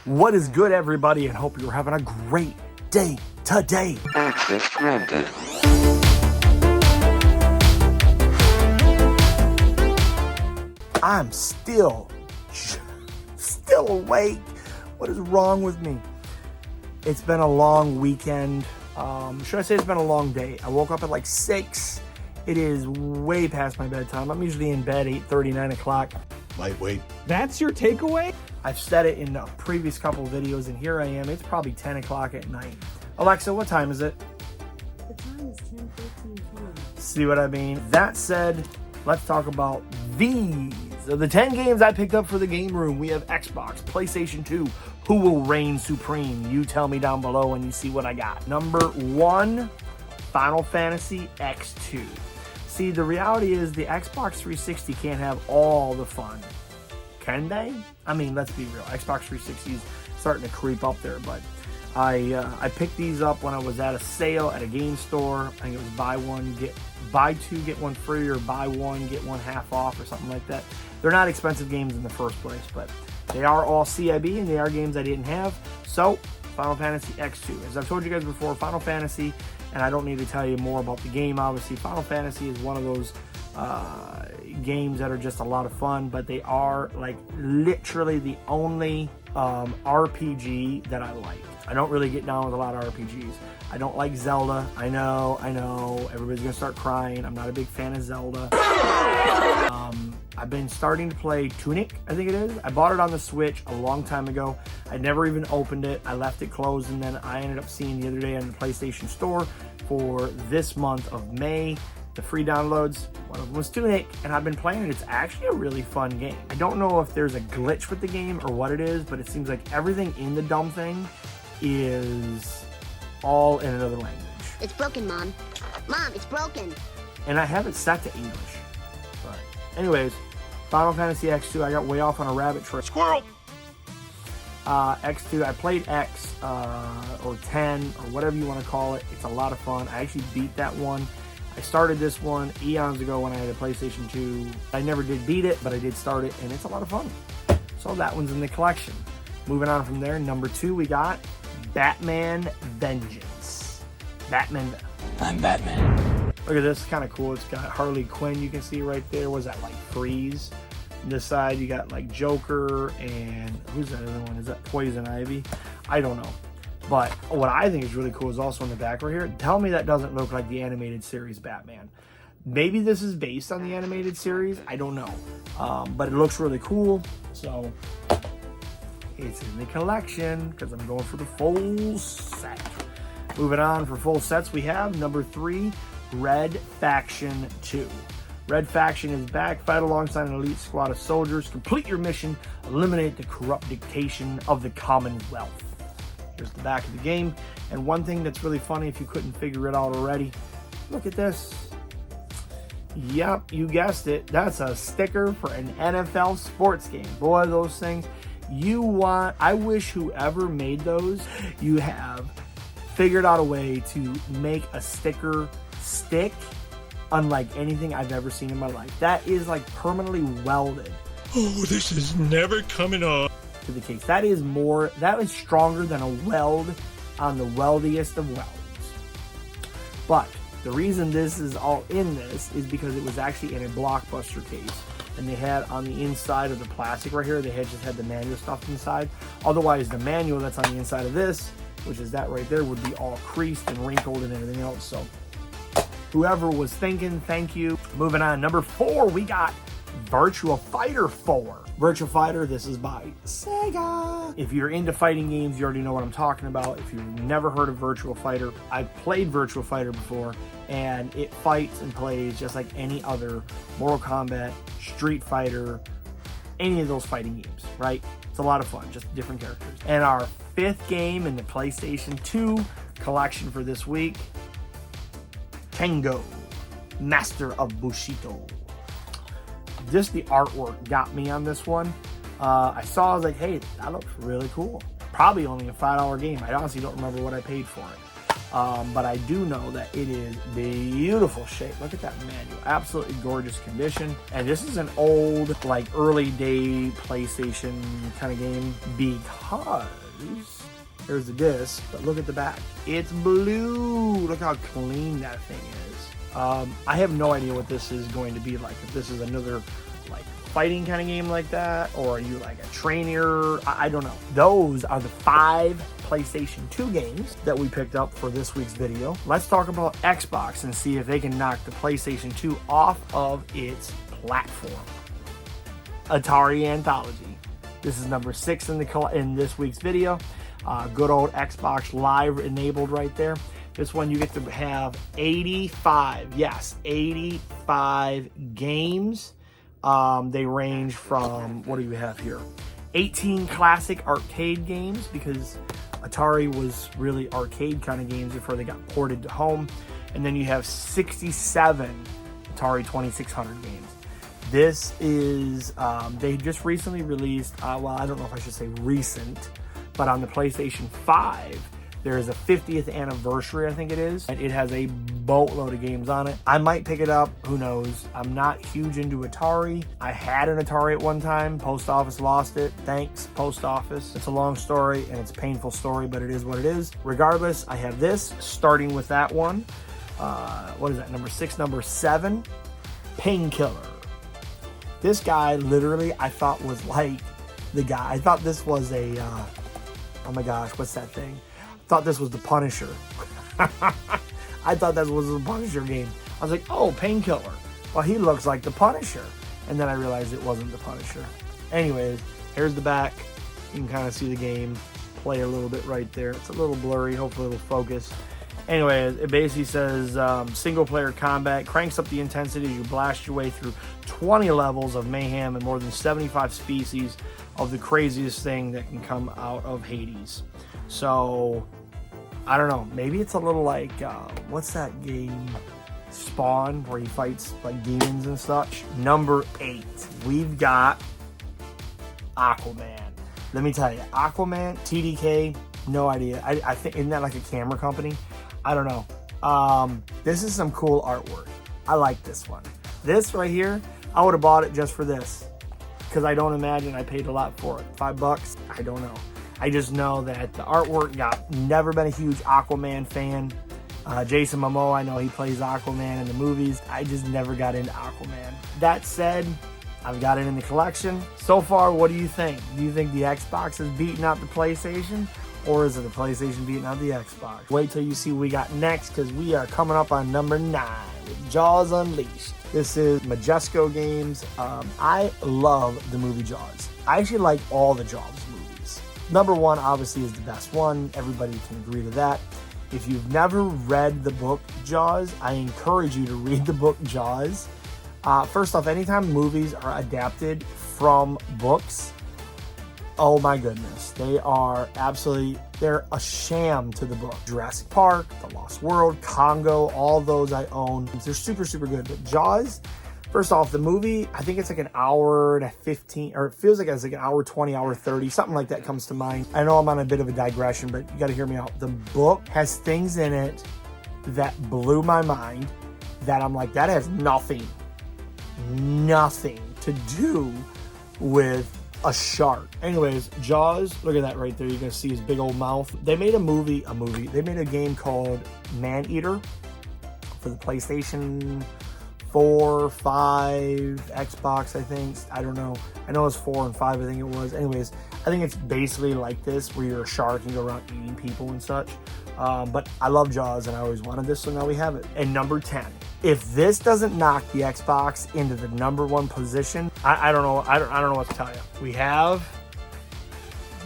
What is good, everybody, and hope you're having a great day today. Access granted. I'm still awake. What is wrong with me? It's been a long weekend. Should I say it's been a long day? I woke up at like 6. It is way past my bedtime. I'm usually in bed 8:30, 9 o'clock. Lightweight. That's your takeaway? I've said it in a previous couple videos, and here I am. It's probably 10 o'clock at night. Alexa, what time is it? The time is 10:13 p.m. See what I mean? That said, let's talk about these. Of the 10 games I picked up for the game room, we have Xbox, PlayStation 2. Who will reign supreme? You tell me down below when you see what I got. Number 1, Final Fantasy X2. See, the reality is the Xbox 360 can't have all the fun. Can they? I mean, let's be real. Xbox 360 is starting to creep up there, but I picked these up when I was at a sale at a game store. I think it was buy two, get one free, or buy one, get one half off, or something like that. They're not expensive games in the first place, but they are all CIB, and they are games I didn't have. So, Final Fantasy X2. As I've told you guys before, Final Fantasy, and I don't need to tell you more about the game, obviously. Final Fantasy is one of those games that are just a lot of fun, but they are like literally the only RPG that I like. I don't really get down with a lot of RPGs. I don't like Zelda. I know, everybody's gonna start crying. I'm not a big fan of Zelda. I've been starting to play Tunic, I think it is. I bought it on the Switch a long time ago. I never even opened it. I left it closed, and then I ended up seeing the other day on the PlayStation Store for this month of May, the free downloads. One of them was Tunic, and I've been playing it. It's actually a really fun game. I don't know if there's a glitch with the game or what it is, but it seems like everything in the dumb thing is all in another language. It's broken, Mom. Mom, it's broken. And I have it set to English. But anyways, Final Fantasy X2, I got way off on a rabbit trail. Squirrel. X2, I played X or 10 or whatever you want to call it. It's a lot of fun. I actually beat that one. I started this one eons ago when I had a PlayStation 2. I never did beat it, but I did start it, and it's a lot of fun. So that one's in the collection. Moving on from there, number 2, we got Batman Vengeance. I'm Batman. Look at this, it's kind of cool. It's got Harley Quinn, you can see right there. Was that like Freeze? On this side, you got like Joker, and who's that other one? Is that Poison Ivy? I don't know. But what I think is really cool is also in the back right here. Tell me that doesn't look like the animated series Batman. Maybe this is based on the animated series. I don't know. But it looks really cool. So it's in the collection because I'm going for the full set. Moving on for full sets, we have number 3, Red Faction 2. Red Faction is back. Fight alongside an elite squad of soldiers. Complete your mission. Eliminate the corrupt dictation of the Commonwealth. Here's the back of the game. And one thing that's really funny, if you couldn't figure it out already, look at this. Yep, you guessed it. That's a sticker for an NFL sports game. Boy, those things. I wish whoever made those, you have figured out a way to make a sticker stick unlike anything I've ever seen in my life. That is like permanently welded. Oh, this is never coming off. To the case. That is stronger than a weld on the weldiest of welds. But the reason this is all in this is because it was actually in a Blockbuster case, and they had on the inside of the plastic right here, they had just had the manual stuff inside. Otherwise, the manual that's on the inside of this, which is that right there, would be all creased and wrinkled and everything else. So whoever was thinking, thank you. Moving on, number 4, we got Virtua Fighter 4. Virtua Fighter, this is by SEGA. If you're into fighting games, you already know what I'm talking about. If you've never heard of Virtua Fighter, I've played Virtua Fighter before, and it fights and plays just like any other Mortal Kombat, Street Fighter, any of those fighting games, right? It's a lot of fun, just different characters. And our 5th game in the PlayStation 2 collection for this week, Tengo, Master of Bushido. Just the artwork got me on this one. I was like, hey, that looks really cool. Probably only a $5 game. I honestly don't remember what I paid for it. But I do know that it is beautiful shape. Look at that manual. Absolutely gorgeous condition. And this is an old, like early day PlayStation kind of game because there's the disc, but look at the back. It's blue. Look how clean that thing is. I have no idea what this is going to be like. If this is another like fighting kind of game like that, or are you like a trainer? I don't know. Those are the 5 PlayStation 2 games that we picked up for this week's video. Let's talk about Xbox and see if they can knock the PlayStation 2 off of its platform. Atari Anthology. This is number 6 in this week's video. Good old Xbox Live enabled right there. This one you get to have 85, yes, 85 games. They range from, what do you have here? 18 classic arcade games, because Atari was really arcade kind of games before they got ported to home. And then you have 67 Atari 2600 games. This is, they just recently released, well, I don't know if I should say recent, but on the PlayStation 5, there is a 50th anniversary, I think it is, and it has a boatload of games on it. I might pick it up, who knows. I'm not huge into Atari. I had an Atari at one time. Post office lost it. Thanks, Post Office. It's a long story, and it's a painful story, but it is what it is. Regardless, I have this, starting with that one. What is that, number 6? Number 7, Painkiller. This guy, literally, I thought was like the guy. I thought this was a, oh my gosh, what's that thing? Thought this was the Punisher. I thought that was the Punisher game. I was like, oh, Painkiller. Well, he looks like the Punisher. And then I realized it wasn't the Punisher. Anyways, here's the back. You can kind of see the game play a little bit right there. It's a little blurry. Hopefully it'll focus. Anyways, it basically says single player combat cranks up the intensity as you blast your way through 20 levels of mayhem and more than 75 species of the craziest thing that can come out of Hades. So, I don't know. Maybe it's a little like, what's that game? Spawn, where he fights like demons and such. Number 8, we've got Aquaman. Let me tell you, Aquaman, TDK, no idea. I think, isn't that like a camera company? I don't know. This is some cool artwork. I like this one. This right here, I would have bought it just for this, because I don't imagine I paid a lot for it. $5? I don't know. I just know that the artwork never been a huge Aquaman fan. Jason Momoa, I know he plays Aquaman in the movies. I just never got into Aquaman. That said, I've got it in the collection. So far, what do you think? Do you think the Xbox is beating out the PlayStation? Or is it the PlayStation beating out the Xbox? Wait till you see what we got next, because we are coming up on number 9 with Jaws Unleashed. This is Majesco Games. I love the movie Jaws. I actually like all the Jaws movies. Number 1 obviously is the best one. Everybody can agree to that. If you've never read the book Jaws, I encourage you to read the book Jaws. First off, anytime movies are adapted from books, oh my goodness, they're a sham to the book. Jurassic Park, The Lost World, Congo, all those I own. They're super, super good. But Jaws, first off, the movie, I think it's like an hour and 15, or it feels like it's like an hour 20, hour 30, something like that comes to mind. I know I'm on a bit of a digression, but you got to hear me out. The book has things in it that blew my mind that I'm like, that has nothing to do with a shark. Anyways, Jaws, look at that right there. You're gonna see his big old mouth. They made they made a game called Man-Eater for the PlayStation 4, 5, Xbox, I think. I don't know. I know it's 4 and 5, I think it was. Anyways, I think it's basically like this, where you're a shark and go around eating people and such. But I love Jaws, and I always wanted this, so now we have it. And number 10. If this doesn't knock the Xbox into the number 1 position, I don't know. I don't know what to tell you. We have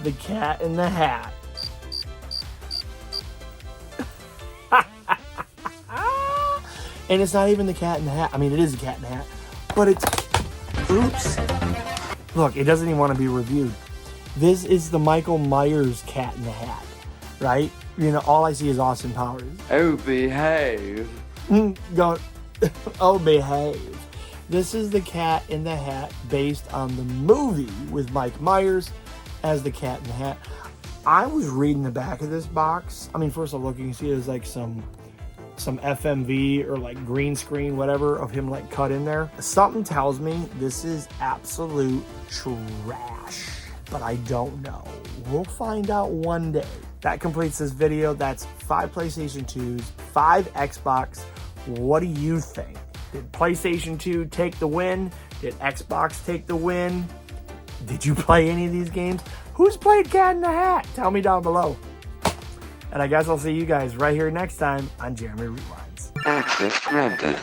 the Cat in the Hat. And it's not even the Cat in the Hat. I mean, it is the Cat in the Hat, but it's, oops. Look, it doesn't even want to be reviewed. This is the Michael Myers Cat in the Hat, right? You know, all I see is Austin Powers. Oh, behave. Going, oh, behave. This is the Cat in the Hat based on the movie with Mike Myers as the Cat in the Hat. I was reading the back of this box. I mean, first of all, look, you can see there's like some FMV or like green screen, whatever, of him like cut in there. Something tells me this is absolute trash, but I don't know. We'll find out one day. That completes this video. That's 5 PlayStation 2s, 5 Xbox. What do you think? Did PlayStation 2 take the win? Did Xbox take the win? Did you play any of these games? Who's played Cat in the Hat? Tell me down below. And I guess I'll see you guys right here next time on Jeremy Rewinds. Access granted.